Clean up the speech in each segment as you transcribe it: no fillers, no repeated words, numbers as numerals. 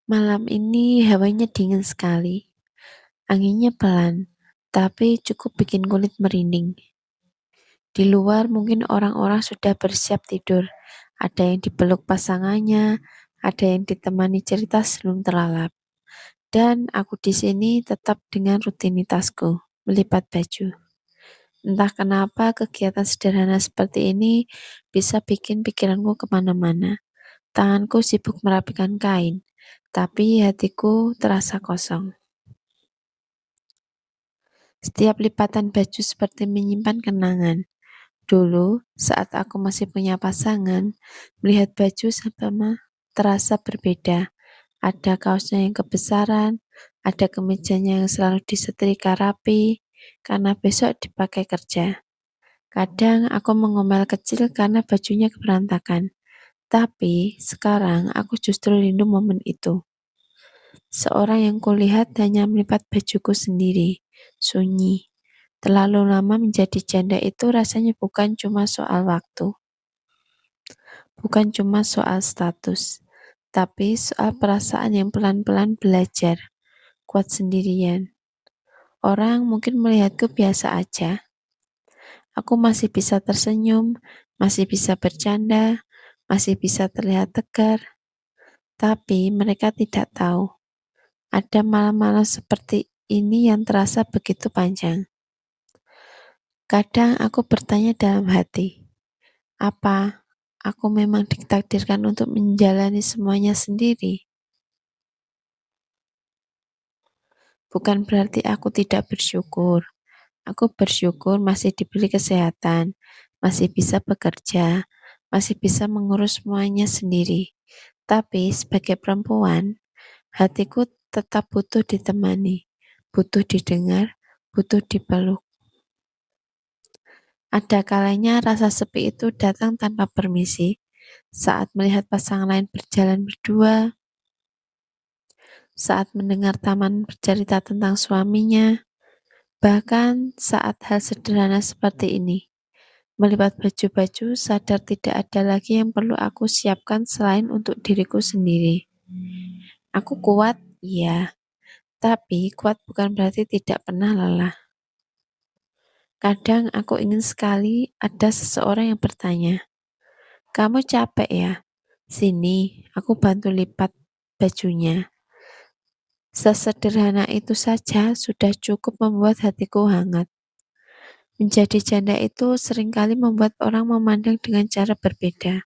Malam ini hawanya dingin sekali, anginnya pelan, tapi cukup bikin kulit merinding. Di luar mungkin orang-orang sudah bersiap tidur, ada yang dipeluk pasangannya, ada yang ditemani cerita sebelum terlalap. Dan aku di sini tetap dengan rutinitasku, melipat baju. Entah kenapa kegiatan sederhana seperti ini bisa bikin pikiranku kemana-mana. Tanganku sibuk merapikan kain, tapi hatiku terasa kosong. Setiap lipatan baju seperti menyimpan kenangan. Dulu, saat aku masih punya pasangan, melihat baju sama terasa berbeda. Ada kaosnya yang kebesaran, ada kemejanya yang selalu disetrika rapi, karena besok dipakai kerja. Kadang aku mengomel kecil karena bajunya berantakan. Tapi sekarang aku justru rindu momen itu. Seorang yang kulihat hanya melipat bajuku sendiri, sunyi. Terlalu lama menjadi janda itu rasanya bukan cuma soal waktu, bukan cuma soal status, tapi soal perasaan yang pelan-pelan belajar, kuat sendirian. Orang mungkin melihatku biasa aja. Aku masih bisa tersenyum, masih bisa bercanda, masih bisa terlihat tegar, tapi mereka tidak tahu. Ada malam-malam seperti ini yang terasa begitu panjang. Kadang aku bertanya dalam hati, apa aku memang ditakdirkan untuk menjalani semuanya sendiri? Bukan berarti aku tidak bersyukur. Aku bersyukur masih diberi kesehatan, masih bisa bekerja, masih bisa mengurus semuanya sendiri. Tapi sebagai perempuan, hatiku tetap butuh ditemani, butuh didengar, butuh dipeluk. Ada kalanya rasa sepi itu datang tanpa permisi, saat melihat pasangan lain berjalan berdua, saat mendengar teman bercerita tentang suaminya, bahkan saat hal sederhana seperti ini. Melipat baju-baju, sadar tidak ada lagi yang perlu aku siapkan selain untuk diriku sendiri. Aku kuat, iya, tapi kuat bukan berarti tidak pernah lelah. Kadang aku ingin sekali ada seseorang yang bertanya, "Kamu capek ya? Sini, aku bantu lipat bajunya." Sesederhana itu saja sudah cukup membuat hatiku hangat. Menjadi janda itu seringkali membuat orang memandang dengan cara berbeda.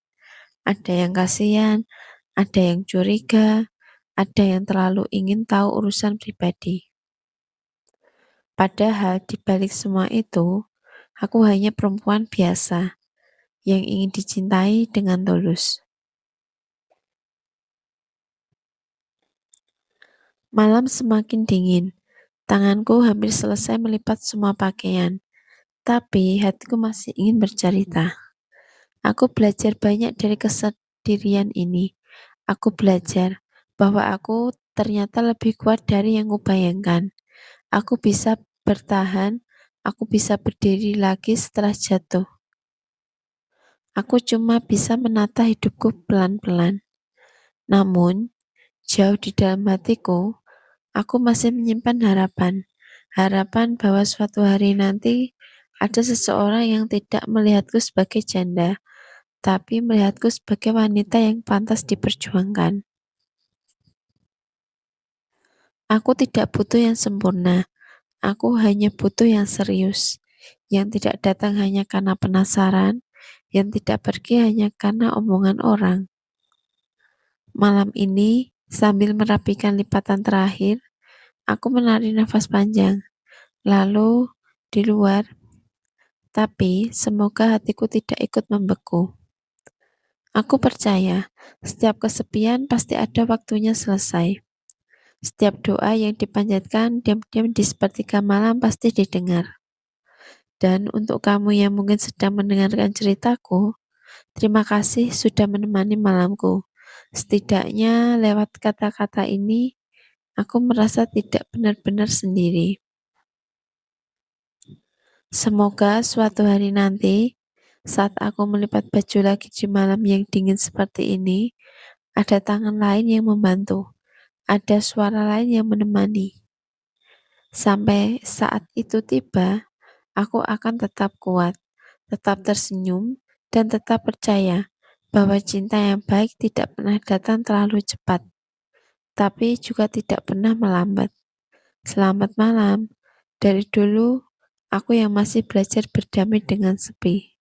Ada yang kasihan, ada yang curiga, ada yang terlalu ingin tahu urusan pribadi. Padahal di balik semua itu, aku hanya perempuan biasa yang ingin dicintai dengan tulus. Malam semakin dingin. Tanganku hampir selesai melipat semua pakaian, tapi hatiku masih ingin bercerita. Aku belajar banyak dari kesendirian ini. Aku belajar bahwa aku ternyata lebih kuat dari yang kubayangkan. Aku bisa bertahan, aku bisa berdiri lagi setelah jatuh. Aku cuma bisa menata hidupku pelan-pelan. Namun, jauh di dalam hatiku, aku masih menyimpan harapan. Harapan bahwa suatu hari nanti ada seseorang yang tidak melihatku sebagai janda, tapi melihatku sebagai wanita yang pantas diperjuangkan. Aku tidak butuh yang sempurna, aku hanya butuh yang serius, yang tidak datang hanya karena penasaran, yang tidak pergi hanya karena omongan orang. Malam ini, sambil merapikan lipatan terakhir, aku menarik nafas panjang. Lalu, di luar, tapi semoga hatiku tidak ikut membeku. Aku percaya, setiap kesepian pasti ada waktunya selesai. Setiap doa yang dipanjatkan diam-diam di sepertiga malam pasti didengar. Dan untuk kamu yang mungkin sedang mendengarkan ceritaku, terima kasih sudah menemani malamku. Setidaknya lewat kata-kata ini, aku merasa tidak benar-benar sendiri. Semoga suatu hari nanti, saat aku melipat baju lagi di malam yang dingin seperti ini, ada tangan lain yang membantu. ada suara lain yang menemani. Sampai saat itu tiba, aku akan tetap kuat, tetap tersenyum, dan tetap percaya bahwa cinta yang baik tidak pernah datang terlalu cepat, tapi juga tidak pernah melambat. Selamat malam. Dari dulu, aku yang masih belajar berdamai dengan sepi.